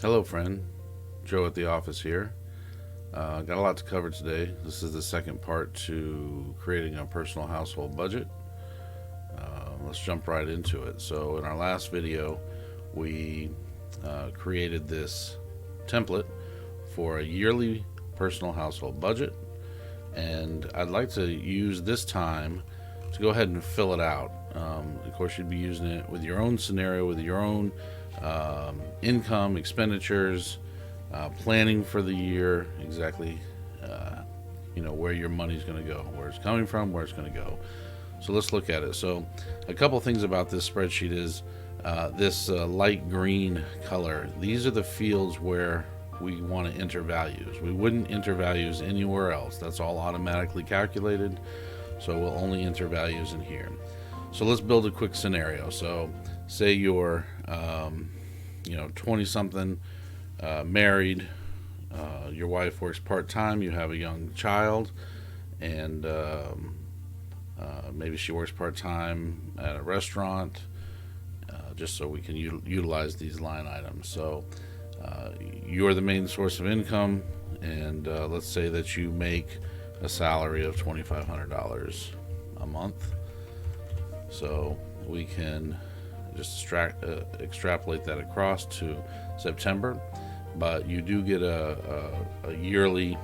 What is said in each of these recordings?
Hello, friend. Joe at the office here. Got a lot to cover today. This is the second part to creating a personal household budget. Let's jump right into it. So, in our last video, we created this template for a yearly personal household budget, and I'd like to use this time to go ahead and fill it out. Of course, you'd be using it with your own scenario, with your own income, expenditures, planning for the year, exactly where your money's going to go, where it's coming from, where it's going to go. So let's look at it. So a couple things about this spreadsheet is this light green color. These are the fields where we want to enter values. We wouldn't enter values anywhere else. That's all automatically calculated. So we'll only enter values in here. So let's build a quick scenario. So say you're 20 something, married, your wife works part-time, you have a young child, and maybe she works part-time at a restaurant, just so we can utilize these line items. So you're the main source of income, and let's say that you make a salary of $2,500 a month. So we can just extrapolate that across to September, but you do get a yearly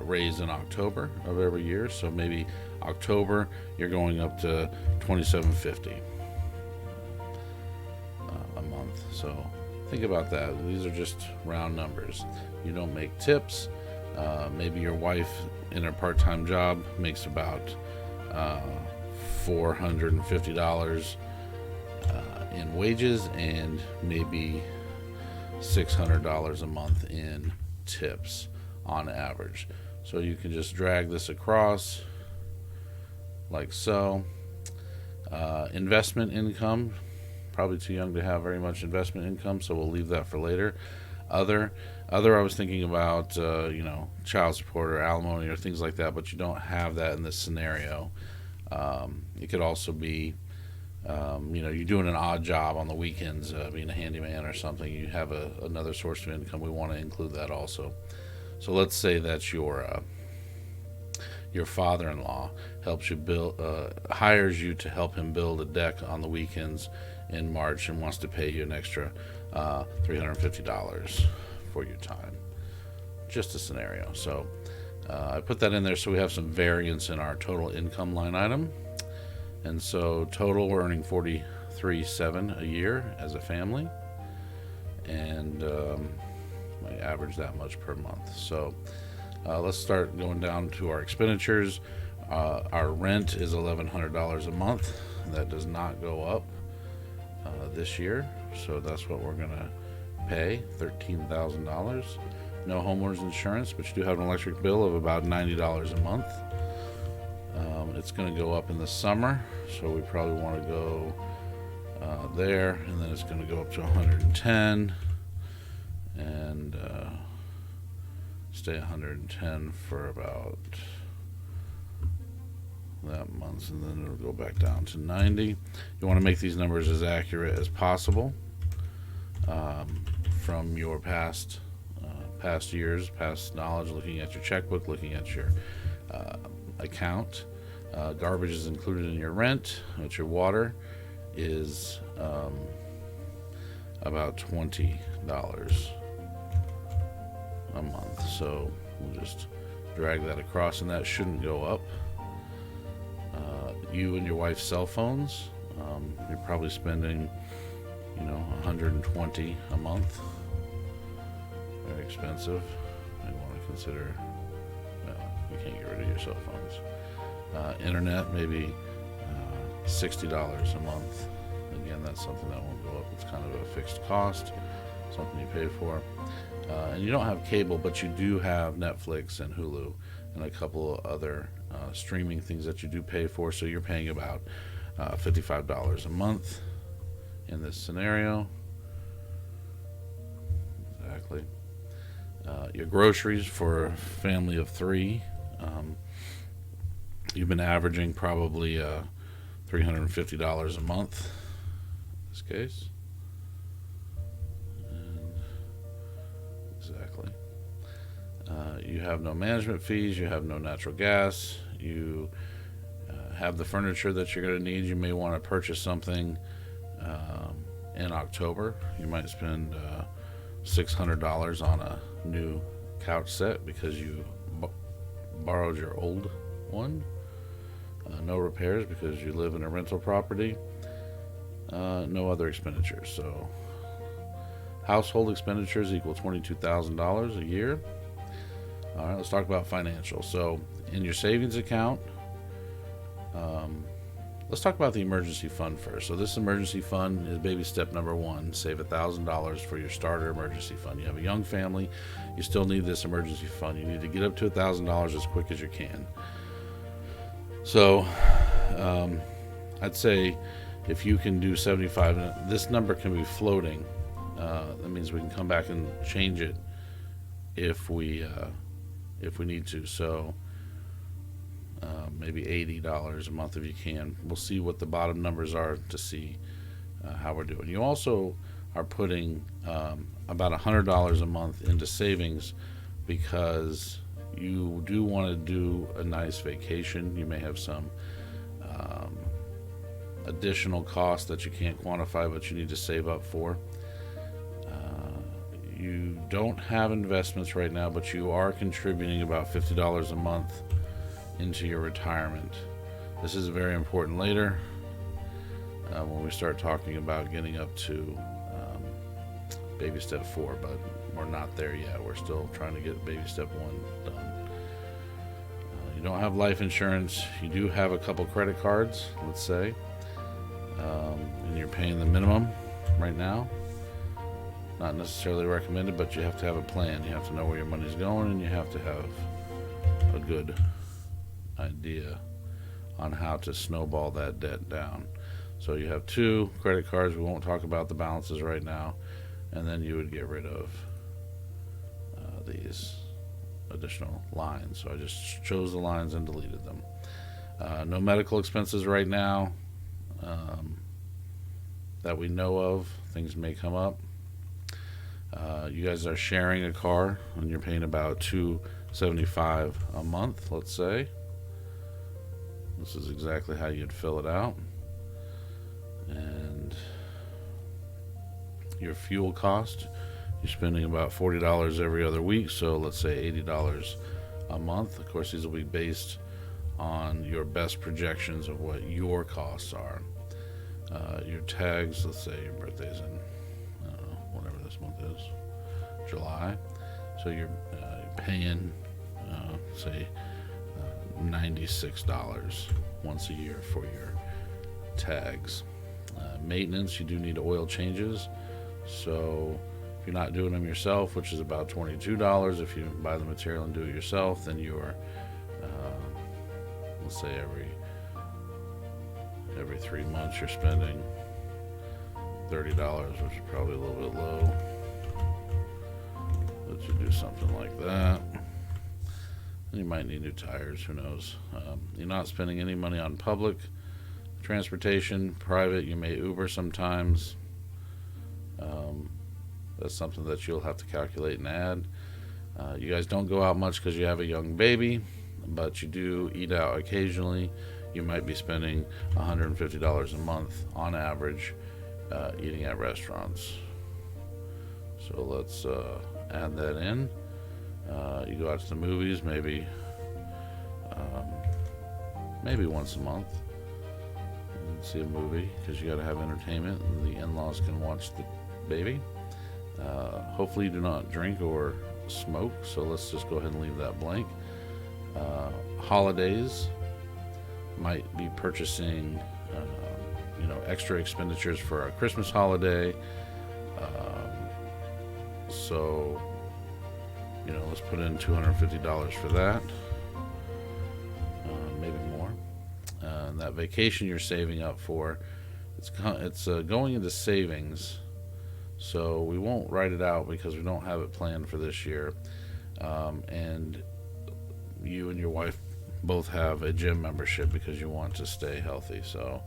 raise in October of every year. So maybe October you're going up to $2,750 a month. So think about that. These are just round numbers. You don't make tips. Maybe your wife in her part-time job makes about $450 in wages, and maybe $600 a month in tips on average. So you can just drag this across like so. Investment income, probably too young to have very much investment income, so we'll leave that for later. Other I was thinking about child support or alimony or things like that, but you don't have that in this scenario. It could also be you're doing an odd job on the weekends, being a handyman or something. You have another source of income. We want to include that also. So let's say that your father-in-law helps you hires you to help him build a deck on the weekends in March and wants to pay you an extra $350 for your time. Just a scenario. So I put that in there so we have some variance in our total income line item. And so total, we're earning $43,700 a year as a family, and I average that much per month. So let's start going down to our expenditures. Our rent is $1,100 a month. That does not go up this year, so that's what we're gonna pay, $13,000. No homeowners insurance, but you do have an electric bill of about $90 a month. It's going to go up in the summer, so we probably want to go there, and then it's going to go up to 110 and stay 110 for about that month, and then it'll go back down to 90. You want to make these numbers as accurate as possible from your past years, past knowledge, looking at your checkbook, looking at your account. Garbage is included in your rent, but your water is about $20 a month. So we'll just drag that across, and that shouldn't go up. You and your wife's cell phones, you're probably spending $120 a month. Very expensive. I want to consider, you can't get rid of your cell phones. Internet, maybe $60 a month. Again, that's something that won't go up. It's kind of a fixed cost, something you pay for. And you don't have cable, but you do have Netflix and Hulu and a couple of other streaming things that you do pay for. So you're paying about $55 a month in this scenario. Exactly. Your groceries for a family of three. You've been averaging probably $350 a month in this case. And You have no management fees. You have no natural gas. You have the furniture that you're going to need. You may want to purchase something in October. You might spend $600 on a new couch set because you borrowed your old one. No repairs because you live in a rental property. No other expenditures. So household expenditures equal $22,000 a year. All right, let's talk about financial. So in your savings account, let's talk about the emergency fund first. So this emergency fund is baby step number one. Save $1,000 for your starter emergency fund. You have a young family, you still need this emergency fund. You need to get up to $1,000 as quick as you can. So I'd say if you can do 75, this number can be floating. That means we can come back and change it if we need to. So maybe $80 a month if you can. We'll see what the bottom numbers are to see how we're doing. You also are putting about $100 a month into savings because you do want to do a nice vacation. You may have some additional costs that you can't quantify, but you need to save up for. You don't have investments right now, but you are contributing about $50 a month into your retirement. This is very important later when we start talking about getting up to baby step 4, but we're not there yet. We're still trying to get baby step 1 done. You don't have life insurance. You do have a couple credit cards, let's say, and you're paying the minimum right now. Not necessarily recommended, but you have to have a plan. You have to know where your money's going, and you have to have a good idea on how to snowball that debt down. So you have 2 credit cards. We won't talk about the balances right now. And then you would get rid of these additional lines. So I just chose the lines and deleted them. No medical expenses right now that we know of. Things may come up. You guys are sharing a car and you're paying about $275 a month, let's say. This is exactly how you'd fill it out. And your fuel cost, you're spending about $40 every other week, so let's say $80 a month. Of course, these will be based on your best projections of what your costs are. Your tags, let's say your birthday's in, I don't know, whatever this month is, July. So you're paying, say, $96 once a year for your tags. Maintenance, you do need oil changes. So if you're not doing them yourself, which is about $22, if you buy the material and do it yourself, then you're, let's say every 3 months you're spending $30, which is probably a little bit low. Let you do something like that. You might need new tires, who knows. You're not spending any money on public transportation. Private, you may Uber sometimes. That's something that you'll have to calculate and add. You guys don't go out much because you have a young baby, but you do eat out occasionally. You might be spending $150 a month on average eating at restaurants. So let's add that in. You go out to the movies maybe once a month and see a movie because you got to have entertainment and the in-laws can watch the baby. Hopefully you do not drink or smoke, so let's just go ahead and leave that blank. Holidays, might be purchasing extra expenditures for a Christmas holiday. So let's put in $250 for that, maybe more. And that vacation you're saving up for, it's going into savings, so we won't write it out because we don't have it planned for this year. And you and your wife both have a gym membership because you want to stay healthy. So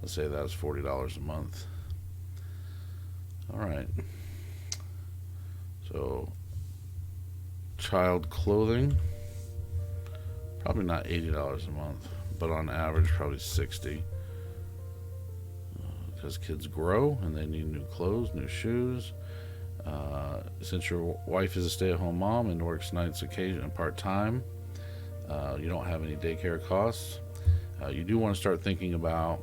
let's say that's $40 a month. All right. So child clothing, probably not $80 a month, but on average probably 60, because kids grow and they need new clothes, new shoes. Since your wife is a stay-at-home mom and works nights occasionally part-time, you don't have any daycare costs. You do want to start thinking about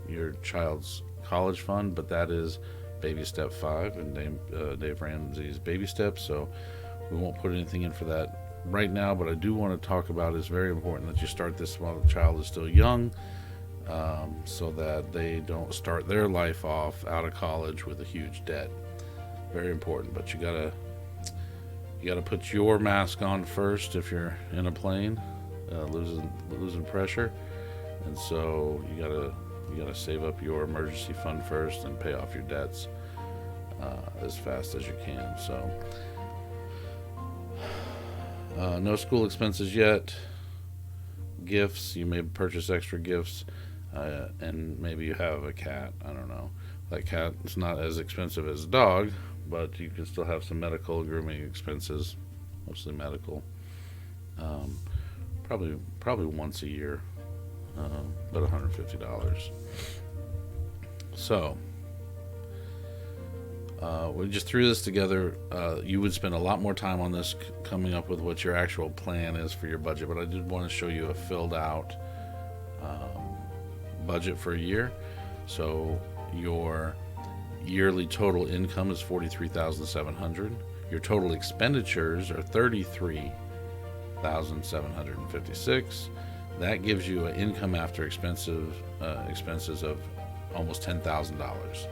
your child's college fund, but that is baby step 5 and Dave Ramsey's baby steps, so we won't put anything in for that right now. But I do want to talk about it's very important that you start this while the child is still young, so that they don't start their life off out of college with a huge debt. Very important. But you gotta put your mask on first if you're in a plane, losing pressure, and so you gotta save up your emergency fund first and pay off your debts as fast as you can. So no school expenses yet. Gifts, you may purchase extra gifts, and maybe you have a cat. I don't know. That cat is not as expensive as a dog, but you can still have some medical grooming expenses, mostly medical. Probably once a year, but $150. So we just threw this together. You would spend a lot more time on this coming up with what your actual plan is for your budget, but I did want to show you a filled out budget for a year. So your yearly total income is $43,700. Your total expenditures are $33,756. That gives you an income after expenses of almost $10,000.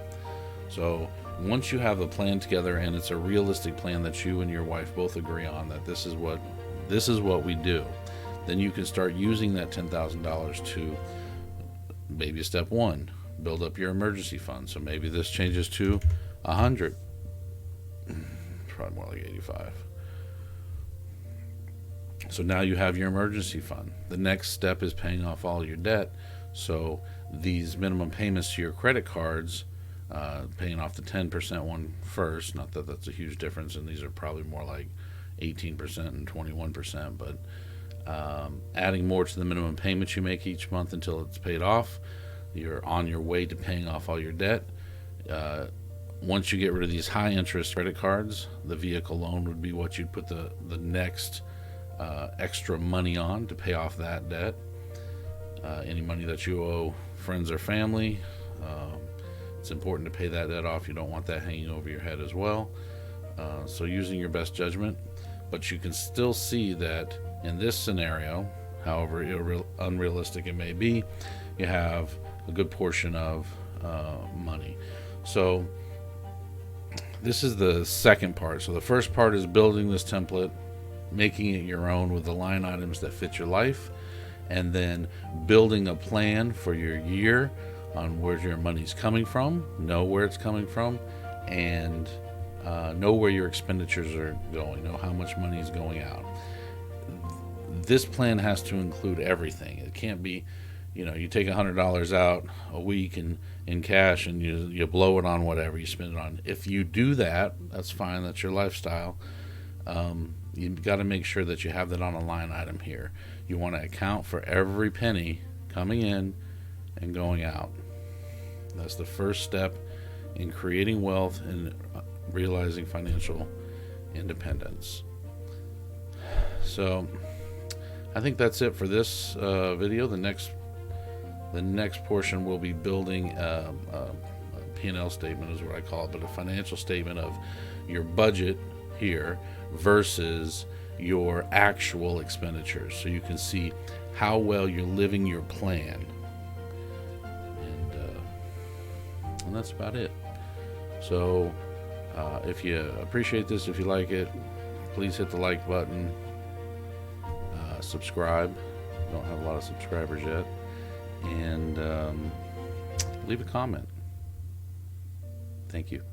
So once you have a plan together, and it's a realistic plan that you and your wife both agree on, that this is what we do, then you can start using that $10,000 to baby step 1, build up your emergency fund. So maybe this changes to 100, probably more like 85. So now you have your emergency fund. The next step is paying off all your debt. So these minimum payments to your credit cards, paying off the 10% one first, not that that's a huge difference, and these are probably more like 18% and 21%, but adding more to the minimum payments you make each month until it's paid off. You're on your way to paying off all your debt. Once you get rid of these high interest credit cards, the vehicle loan would be what you'd put the next extra money on to pay off that debt. Any money that you owe friends or family, it's important to pay that debt off. You don't want that hanging over your head as well. So using your best judgment, but you can still see that in this scenario, however unrealistic it may be, you have a good portion of money. So this is the second part. So the first part is building this template, making it your own with the line items that fit your life, and then building a plan for your year on where your money's coming from, know where it's coming from, and know where your expenditures are going, know how much money is going out. This plan has to include everything. It can't be, you take $100 out a week in cash and you blow it on whatever you spend it on. If you do that, that's fine. That's your lifestyle. You've got to make sure that you have that on a line item here. You want to account for every penny coming in and going out. That's the first step in creating wealth and realizing financial independence. So I think that's it for this video. The next portion will be building a P&L statement is what I call it, but a financial statement of your budget here versus your actual expenditures, so you can see how well you're living your plan. And that's about it. So if you appreciate this, if you like it, please hit the like button, subscribe. We don't have a lot of subscribers yet, and leave a comment. Thank you.